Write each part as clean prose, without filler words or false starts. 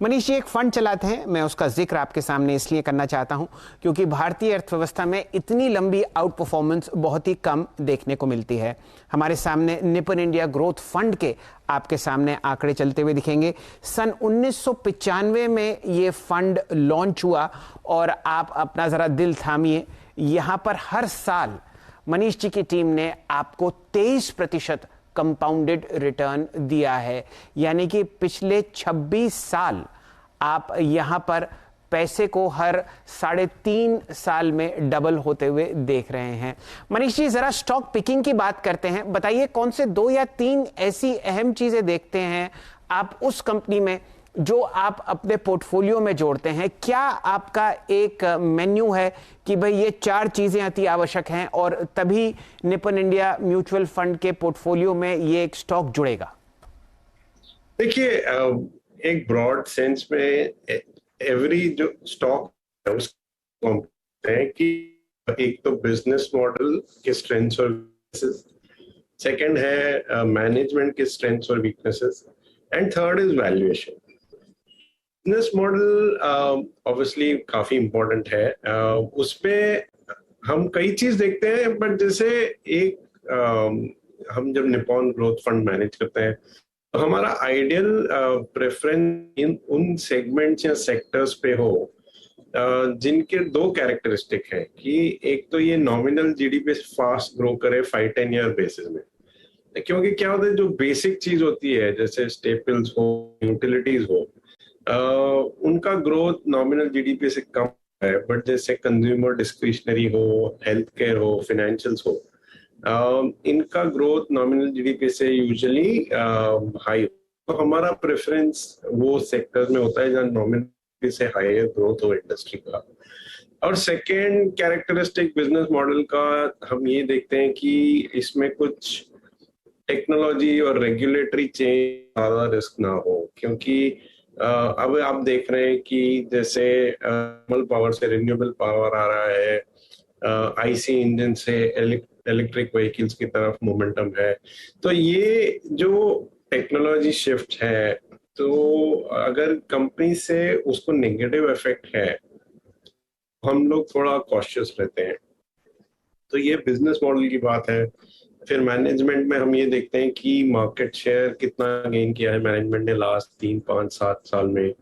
मनीष जी एक फंड चलाते हैं, मैं उसका जिक्र आपके सामने इसलिए करना चाहता हूं क्योंकि भारतीय अर्थव्यवस्था में इतनी लंबी आउट परफॉर्मेंस बहुत ही कम देखने को मिलती है। हमारे सामने निपन इंडिया ग्रोथ फंड के आपके सामने आंकड़े चलते हुए दिखेंगे। सन 1995 में ये फंड लॉन्च हुआ और आप अपना जरा दिल थामिए, यहां पर हर साल मनीष जी की टीम ने आपको 23% कंपाउंडेड रिटर्न दिया है। यानी कि पिछले 26 साल आप यहां पर पैसे को हर 3.5 साल में डबल होते हुए देख रहे हैं। मनीष जी जरा स्टॉक पिकिंग की बात करते हैं, बताइए कौन से 2 या 3 ऐसी अहम चीजें देखते हैं आप उस कंपनी में जो आप अपने पोर्टफोलियो में जोड़ते हैं। क्या आपका एक मेन्यू है कि भाई ये 4 चीजें अति आवश्यक हैं और तभी निपन इंडिया म्यूचुअल फंड के पोर्टफोलियो में ये एक स्टॉक जुड़ेगा? देखिए, एक ब्रॉड सेंस में एवरी जो स्टॉक है उसको है कि एक तो बिजनेस मॉडल के स्ट्रेंथ्स और वीकनेसेस, सेकंड है मैनेजमेंट के स्ट्रेंथ्स और weaknesses, and third is valuation. Business model obviously काफी इंपॉर्टेंट है, उसपे हम कई चीज देखते हैं, बट जैसे हम जब निपॉन ग्रोथ फंड मैनेज करते हैं तो हमारा आइडियल प्रेफरेंस इन उन सेगमेंट्स या सेक्टर्स पे हो जिनके 2 कैरेक्टरिस्टिक है कि एक तो ये नॉमिनल जीडीपी फास्ट ग्रो करे 5-10 ईयर बेसिस में, क्योंकि क्या होता है जो बेसिक चीज होती है जैसे स्टेपल्स हो, यूटिलिटीज हो, उनका ग्रोथ नॉमिनल जीडीपी से कम है, बट जैसे कंज्यूमर डिस्क्रिशनरी हो, हेल्थ केयर हो, फाइनेंशियल्स हो, इनका ग्रोथ नॉमिनल जीडीपी से यूजुअली हाई। तो हमारा प्रेफरेंस वो सेक्टर्स में होता है जहाँ नॉमिनल से हायर ग्रोथ हो इंडस्ट्री का। और सेकेंड कैरेक्टरिस्टिक बिजनेस मॉडल का हम ये देखते हैं कि इसमें कुछ टेक्नोलॉजी और रेगुलेटरी चेंज ज्यादा रिस्क ना हो, क्योंकि अब आप देख रहे हैं कि जैसे थर्मल पावर से रिन्यूएबल पावर आ रहा है, आईसी इंजन से इलेक्ट्रिक व्हीकल्स की तरफ मोमेंटम है। तो ये जो टेक्नोलॉजी शिफ्ट है, तो अगर कंपनी से उसको नेगेटिव इफेक्ट है, हम लोग थोड़ा कॉशियस रहते हैं। तो ये बिजनेस मॉडल की बात है। फिर मैनेजमेंट में हम ये देखते हैं कि मार्केट शेयर कितना गेन किया है मैनेजमेंट ने लास्ट 3, 5, 7 साल में।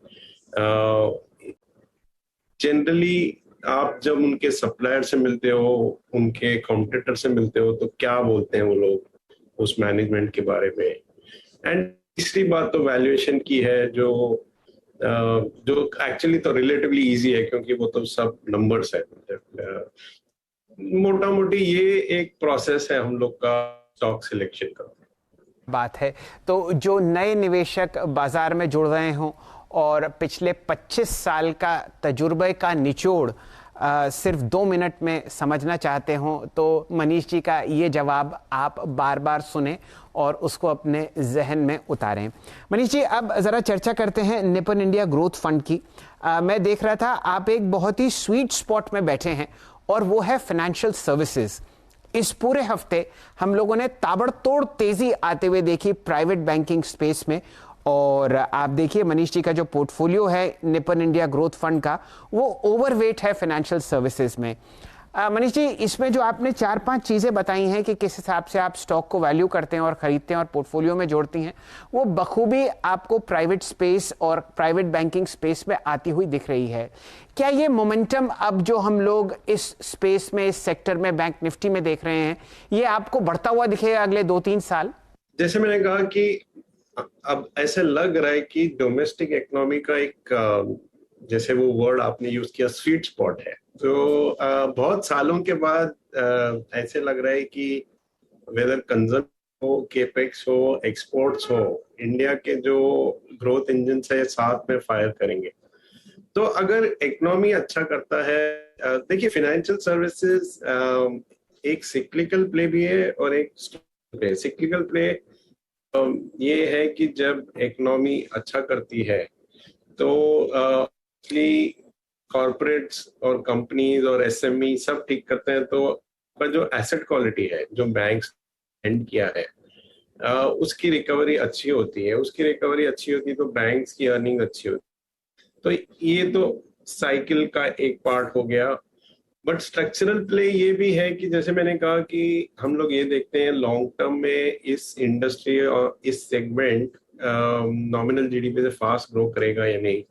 जनरली आप जब उनके सप्लायर से मिलते हो, उनके कॉम्पिटिटर से मिलते हो, तो क्या बोलते हैं वो लोग उस मैनेजमेंट के बारे में। एंड तीसरी बात तो वैल्यूएशन की है, जो एक्चुअली तो रिलेटिवली इजी है क्योंकि वो तो सब नंबर्स है। मोटा मोटी ये एक प्रोसेस है हम लोग का स्टॉक सिलेक्शन का। बात है तो जो नए निवेशक बाजार में जुड़ रहे हों और पिछले 25 साल का तजुर्बे का निचोड़ सिर्फ 2 मिनट में समझना चाहते हो तो मनीष जी का ये जवाब आप बार बार सुने और उसको अपने जहन में उतारें। मनीष जी अब ज़रा चर्चा करते हैं निपन इंडिया ग्रोथ फंड की। मैं देख रहा था आप एक बहुत ही स्वीट स्पॉट में बैठे हैं और वो है फाइनेंशियल सर्विसेज। इस पूरे हफ्ते हम लोगों ने ताबड़तोड़ तेजी आते हुए देखी प्राइवेट बैंकिंग स्पेस में, और आप देखिए मनीष जी का जो पोर्टफोलियो है निपन इंडिया ग्रोथ फंड का, वो ओवरवेट है फाइनेंशियल सर्विसेज में। मनीष जी इसमें जो आपने 4-5 चीजें बताई हैं कि किस हिसाब से आप स्टॉक को वैल्यू करते हैं और खरीदते हैं और पोर्टफोलियो में जोड़ती हैं, वो बखूबी आपको प्राइवेट स्पेस और प्राइवेट बैंकिंग स्पेस में आती हुई दिख रही है। क्या ये मोमेंटम अब जो हम लोग इस स्पेस में, इस सेक्टर में, बैंक निफ्टी में देख रहे हैं, ये आपको बढ़ता हुआ दिखेगा अगले 2-3 साल? जैसे मैंने कहा कि अब ऐसे लग रहा है कि डोमेस्टिक इकोनॉमी का एक जैसे वो वर्ड आपने यूज किया स्वीट स्पॉट है। तो बहुत सालों के बाद ऐसे लग रहा है कि वेदर कंजम्पशन हो, केपेक्स हो, एक्सपोर्ट्स हो, इंडिया के जो ग्रोथ इंजन है साथ में फायर करेंगे। तो अगर इकोनॉमी अच्छा करता है, देखिए फाइनेंशियल सर्विसेज एक सिक्लिकल प्ले भी है और एक प्ले। सिक्लिकल प्ले ये है कि जब इकोनॉमी अच्छा करती है तो कॉर्पोरेट्स और कंपनीज और एसएमई सब ठीक करते हैं, तो जो एसेट क्वालिटी है जो बैंक्स एंड किया है उसकी रिकवरी अच्छी होती है। उसकी रिकवरी अच्छी होती है तो बैंक्स की अर्निंग अच्छी होती तो ये तो साइकिल का एक पार्ट हो गया। बट स्ट्रक्चरल प्ले ये भी है कि जैसे मैंने कहा कि हम लोग ये देखते हैं लॉन्ग टर्म में इस इंडस्ट्री और इस सेगमेंट नॉमिनल जीडीपी से फास्ट ग्रो करेगा या नहीं।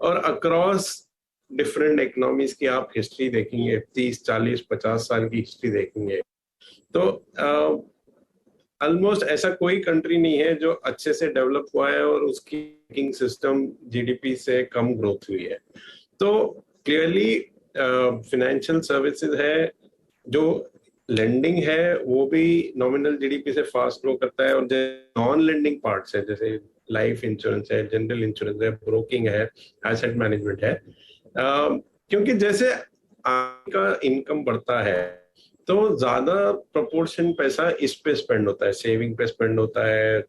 और अक्रॉस डिफरेंट इकोनॉमीज की आप हिस्ट्री देखेंगे, 30 40 50 साल की हिस्ट्री देखेंगे, तो ऑलमोस्ट ऐसा कोई कंट्री नहीं है जो अच्छे से डेवलप हुआ है और उसकी बैंकिंग सिस्टम जीडीपी से कम ग्रोथ हुई है। तो क्लियरली फाइनेंशियल सर्विसेज है, जो लेंडिंग है वो भी नॉमिनल जीडीपी से फास्ट ग्रो करता है, और जो नॉन लेंडिंग पार्ट्स है जैसे लाइफ इंश्योरेंस है, जनरल इंश्योरेंस है, ब्रोकिंग है, एसेट मैनेजमेंट है, क्योंकि जैसे आपका इनकम बढ़ता है तो ज्यादा प्रोपोर्शन पैसा इस पे स्पेंड होता है, सेविंग पे स्पेंड होता है,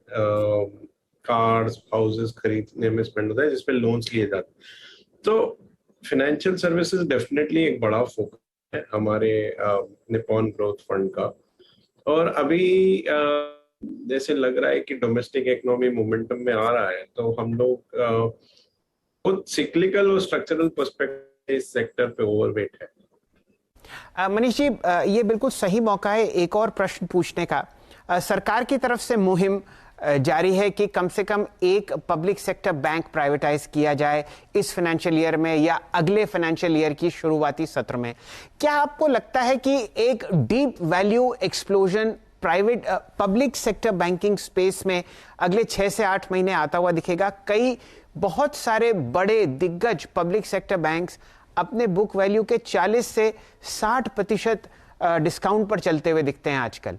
कार्स हाउसेस खरीदने में स्पेंड होता है जिसपे लोन्स लिए जाते हैं। तो फाइनेंशियल सर्विसेज डेफिनेटली एक बड़ा फोकस है हमारे निप्पॉन ग्रोथ फंड का। और अभी जैसे लग रहा है कि डोमेस्टिक इकोनॉमी मोमेंटम में आ रहा है, तो हम लोग खुद सिक्लिकल और स्ट्रक्चरल पर्सपेक्टिव इस सेक्टर पे ओवरवेट है। मनीष जी, ये बिल्कुल सही मौका है एक और प्रश्न पूछने का। सरकार की तरफ से मुहिम जारी है कि कम से कम एक पब्लिक सेक्टर बैंक प्राइवेटाइज किया जाए इस फाइनेंशियल ईयर में या अगले फाइनेंशियल ईयर की शुरुआती सत्र में। क्या आपको लगता है कि एक deep value explosion private public sector banking space में अगले 6 से 8 महीने आता हुआ दिखेगा? कई बहुत सारे बड़े दिग्गज पब्लिक सेक्टर बैंक्स अपने बुक वैल्यू के 40 से 60% डिस्काउंट पर चलते हुए दिखते हैं आजकल।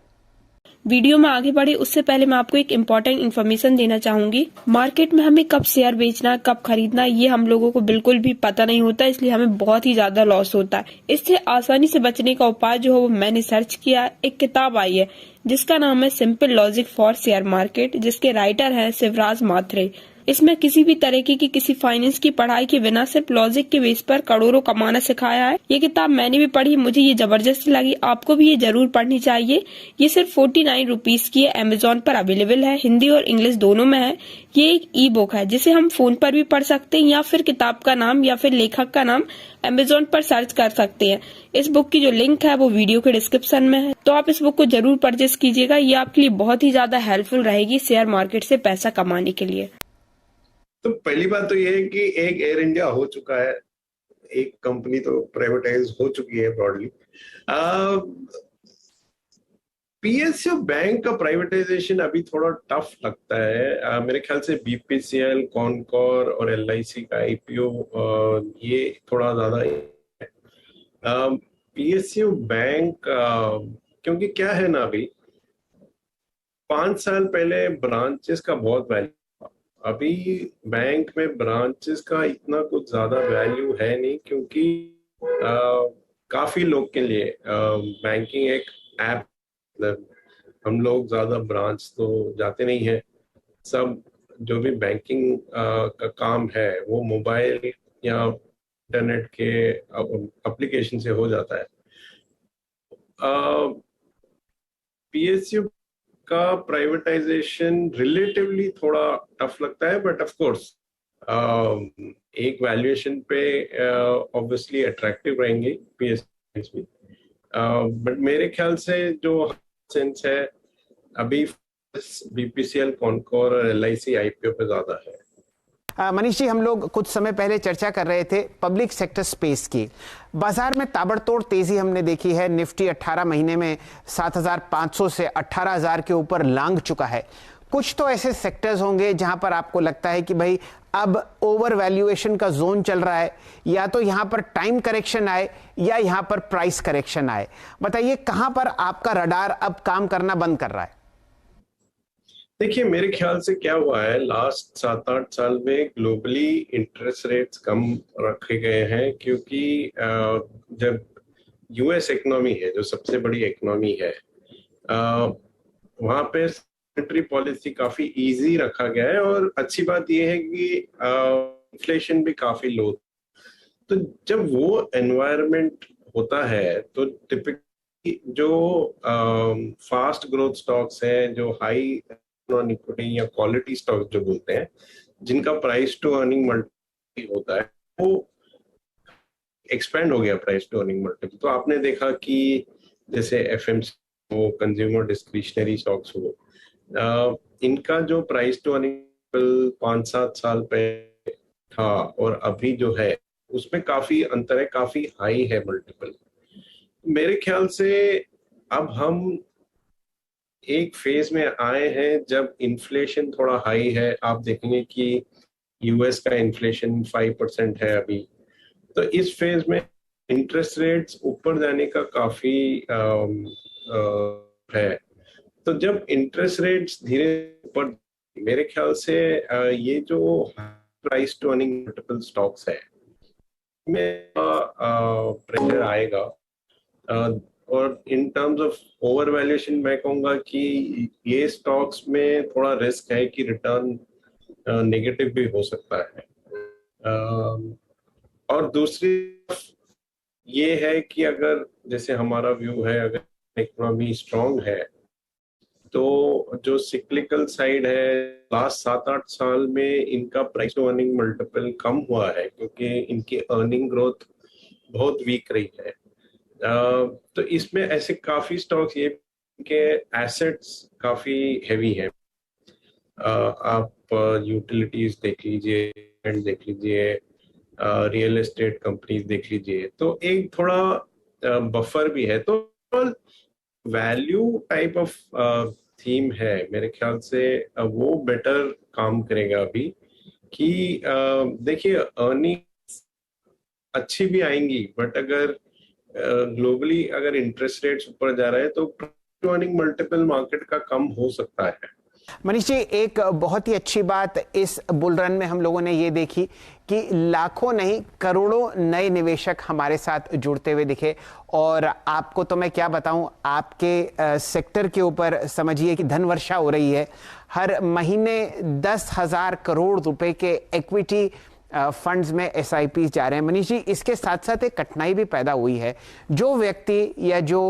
वीडियो में आगे बढ़े उससे पहले मैं आपको एक इम्पोर्टेंट इन्फॉर्मेशन देना चाहूंगी। मार्केट में हमें कब शेयर बेचना, कब खरीदना, ये हम लोगों को बिल्कुल भी पता नहीं होता, इसलिए हमें बहुत ही ज्यादा लॉस होता है। इससे आसानी से बचने का उपाय जो है वो मैंने सर्च किया। एक किताब आई है जिसका नाम है simple logic for share market, जिसके राइटर है शिवराज माथुरे। इसमें किसी भी तरीके की किसी फाइनेंस की पढ़ाई के बिना सिर्फ लॉजिक के बेस पर करोड़ों कमाना सिखाया है। ये किताब मैंने भी पढ़ी, मुझे ये जबरदस्त लगी। आपको भी ये जरूर पढ़नी चाहिए। ये सिर्फ 49 रुपीज की है, अमेजोन पर अवेलेबल है, हिंदी और इंग्लिश दोनों में है। ये एक ई बुक है जिसे हम फोन पर भी पढ़ सकते हैं, या फिर किताब का नाम या फिर लेखक का नाम अमेजोन पर सर्च कर सकते हैं। इस बुक की जो लिंक है वो वीडियो के डिस्क्रिप्शन में है, तो आप इस बुक को जरूर परचेस कीजिएगा। ये आपके लिए बहुत ही ज्यादा हेल्पफुल रहेगी शेयर मार्केट से पैसा कमाने के लिए। तो पहली बात तो ये है कि एक एयर इंडिया हो चुका है, एक कंपनी तो प्राइवेटाइज हो चुकी है ब्रॉडली। पीएसयू बैंक का प्राइवेटाइजेशन अभी थोड़ा टफ लगता है। मेरे ख्याल से बीपीसीएल, कॉनकॉर और एलआईसी का आईपीओ ये थोड़ा ज्यादा है। पीएसयू बैंक क्योंकि क्या है ना, अभी 5 साल पहले ब्रांचेस का बहुत वैल्यू, अभी बैंक में ब्रांचेस का इतना कुछ ज्यादा वैल्यू है नहीं, क्योंकि काफी लोग के लिए बैंकिंग एक ऐप, हम लोग ज्यादा ब्रांच तो जाते नहीं है। सब जो भी बैंकिंग का काम है वो मोबाइल या इंटरनेट के एप्लीकेशन से हो जाता है। पीएसयू का प्राइवेटाइजेशन रिलेटिवली थोड़ा टफ लगता है, बट ऑफ कोर्स एक वैल्यूएशन पे ऑब्वियसली अट्रैक्टिव रहेंगे पीएसयूज भी। बट मेरे ख्याल से जो सेंस है अभी बीपीसीएल, कॉनकॉर और एलआईसी आईपीओ पे ज्यादा है। मनीष जी, हम लोग कुछ समय पहले चर्चा कर रहे थे पब्लिक सेक्टर स्पेस की। बाजार में ताबड़तोड़ तेजी हमने देखी है। निफ्टी 18 महीने में 7,500 से 18,000 के ऊपर लांघ चुका है। कुछ तो ऐसे सेक्टर्स होंगे जहां पर आपको लगता है कि भाई अब ओवर वैल्यूएशन का जोन चल रहा है, या तो यहां पर टाइम करेक्शन आए या यहां पर प्राइस करेक्शन आए। बताइए कहां पर आपका रडार अब काम करना बंद कर रहा है? देखिए, मेरे ख्याल से क्या हुआ है, लास्ट 7-8 साल में ग्लोबली इंटरेस्ट रेट्स कम रखे गए हैं, क्योंकि जब यूएस इकोनॉमी है जो सबसे बड़ी इकोनॉमी है, वहां पे मॉनेटरी पॉलिसी काफी इजी रखा गया है। और अच्छी बात यह है कि इन्फ्लेशन भी काफी लो। तो जब वो एनवायरनमेंट होता है तो टिपिकली जो फास्ट ग्रोथ स्टॉक्स हैं, जो हाई नॉन इक्विटी या क्वालिटी स्टॉक जो बोलते हैं, जिनका प्राइस टू अर्निंग होता है वो एक्सपेंड हो गया प्राइस टू अर्निंग मल्टीपल। तो आपने देखा कि जैसे एफएमसी हो, कंज्यूमर डिस्क्रिशनरी स्टॉक्स हो, इनका जो प्राइस टू अर्निंग मल्टीपल 5-7 साल पहले था और अभी जो है उसमें काफी अंतर है, काफी हाई है मल्टीपल। मेरे ख्याल से अब हम एक फेज में आए हैं जब इन्फ्लेशन थोड़ा हाई है। आप देखेंगे कि यूएस का इन्फ्लेशन 5% है अभी। तो इस फेज में इंटरेस्ट रेट्स ऊपर जाने का काफी है। तो जब इंटरेस्ट रेट्स धीरे ऊपर, मेरे ख्याल से ये जो price to earning multiple stocks है में प्रेशर आएगा। और in terms of over valuation मैं कहूंगा कि ये स्टॉक्स में थोड़ा रिस्क है कि रिटर्न नेगेटिव भी हो सकता है। और दूसरी ये है कि अगर जैसे हमारा व्यू है, अगर इकोनॉमी स्ट्रांग है तो जो सिक्लिकल साइड है लास्ट 7-8 साल में इनका प्राइस टू अर्निंग मल्टीपल कम हुआ है क्योंकि इनकी अर्निंग ग्रोथ बहुत वीक रही है। तो इसमें ऐसे काफी स्टॉक्स ये के एसेट्स काफी हैवी है। आप यूटिलिटीज देख लीजिए, देख लीजिए, रियल एस्टेट कंपनीज देख लीजिए, तो एक थोड़ा बफर भी है। तो वैल्यू टाइप ऑफ थीम है, मेरे ख्याल से वो बेटर काम करेगा अभी कि देखिए अर्निंग अच्छी भी आएंगी, बट अगर ग्लोबली अगर इंटरेस्ट रेट्स ऊपर जा रहे हैं तो अर्निंग मल्टीपल मार्केट का कम हो सकता है। मनीष जी, एक बहुत ही अच्छी बात इस बुल रन में हम लोगों ने ये देखी कि लाखों नहीं करोड़ों नए निवेशक हमारे साथ जुड़ते हुए दिखे। और आपको तो मैं क्या बताऊं, आपके सेक्टर के ऊपर समझिए कि धन वर्षा हो रही है। हर महीने 10,000 करोड़ रुपए के इक्विटी फंड्स में SIPs जा रहे हैं। मनीष जी, इसके साथ साथ एक कठिनाई भी पैदा हुई है। जो व्यक्ति या जो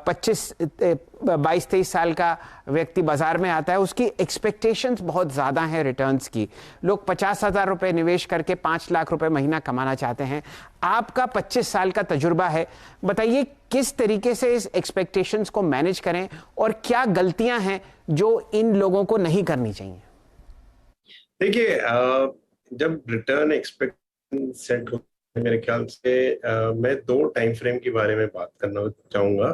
22-23 साल का व्यक्ति बाजार में आता है, उसकी एक्सपेक्टेशंस बहुत ज़्यादा हैं रिटर्न्स की। लोग 50,000 रुपये निवेश करके 5 लाख रुपए महीना कमाना चाहते हैं। आपका 25 साल का तजुर्बा है, बताइए किस तरीके से इस एक्सपेक्टेशंस को मैनेज करें और क्या गलतियां हैं जो इन लोगों को नहीं करनी चाहिए? देखिए, जब रिटर्न एक्सपेक्टेशन सेट होता है, मेरे ख्याल से मैं 2 टाइम फ्रेम के बारे में बात करना चाहूंगा।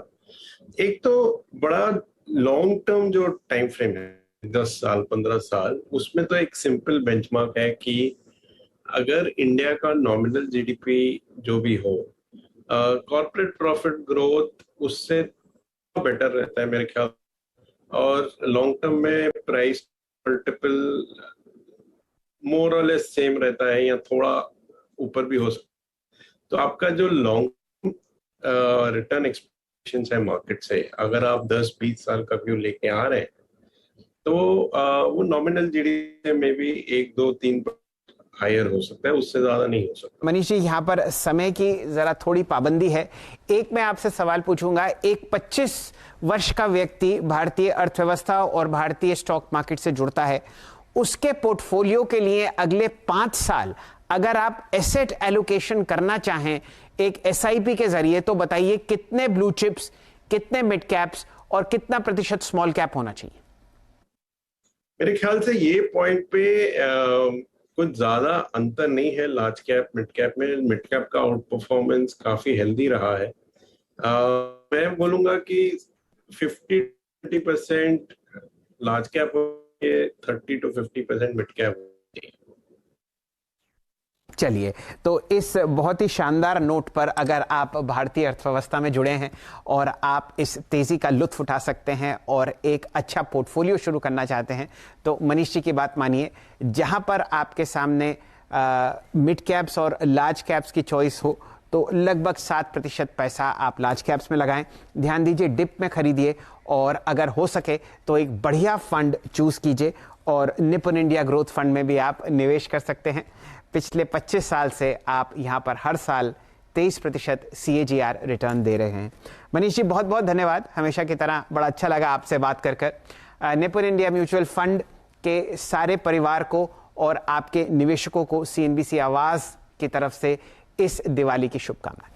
एक तो बड़ा लॉन्ग टर्म जो टाइम फ्रेम है, 10 साल 15 साल, उसमें तो एक सिंपल बेंचमार्क है कि अगर इंडिया का नॉमिनल GDP जो भी हो, कॉर्पोरेट प्रॉफिट ग्रोथ उससे बेटर रहता है मेरे ख्याल। और लॉन्ग टर्म में प्राइस मल्टीपल मोर और लेस सेम रहता है या थोड़ा ऊपर भी हो सकता है। तो आपका जो लॉन्ग रिटर्न एक्सपेक्टेशंस है मार्केट से, अगर आप 10-20 साल का व्यू लेके आ रहे हैं तो वो नॉमिनल GDP में भी 1-2-3 हायर हो सकता है, उससे ज्यादा नहीं हो सकता। मनीष जी, यहाँ पर समय की जरा थोड़ी पाबंदी है। एक मैं आपसे सवाल पूछूंगा, एक 25 वर्ष का व्यक्ति भारतीय अर्थव्यवस्था और भारतीय स्टॉक मार्केट से जुड़ता है, उसके पोर्टफोलियो के लिए अगले 5 साल अगर आप एसेट एलोकेशन करना चाहें एक SIP के जरिए, तो बताइए कितने ब्लू चिप्स, कितने मिड कैप्स और कितना प्रतिशत स्मॉल कैप होना चाहिए? मेरे ख्याल से ये पॉइंट पे कुछ ज्यादा अंतर नहीं है लार्ज कैप मिड कैप में। मिड कैप का आउट परफॉर्मेंस काफी हेल्दी रहा है। मैं बोलूंगा कि 50-20% लार्ज कैप, 30-50% मिड कैप। चलिए, तो इस बहुत ही शानदार नोट पर अगर आप भारतीय अर्थव्यवस्था में जुड़े हैं और आप इस तेजी का लुत्फ उठा सकते हैं और एक अच्छा पोर्टफोलियो शुरू करना चाहते हैं, तो मनीष जी की बात मानिए। जहां पर आपके सामने मिड कैप्स और लार्ज कैप्स की चॉइस हो, तो लगभग 7% पैसा आप लार्ज कैप्स में लगाएं। ध्यान दीजिए, डिप में खरीदिए और अगर हो सके तो एक बढ़िया फंड चूज कीजिए और निपुण इंडिया ग्रोथ फंड में भी आप निवेश कर सकते हैं। पिछले 25 साल से आप यहां पर हर साल 23% CAGR रिटर्न दे रहे हैं। मनीष जी, बहुत बहुत धन्यवाद। हमेशा की तरह बड़ा अच्छा लगा आपसे बात कर। निपुण इंडिया म्यूचुअल फंड के सारे परिवार को और आपके निवेशकों को CNBC आवाज की तरफ से इस दिवाली की शुभकामनाएं।